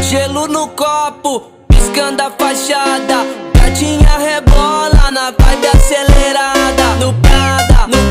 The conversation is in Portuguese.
Gelo no copo, piscando a fachada. Gatinha rebola na vibe acelerada. No Prada, no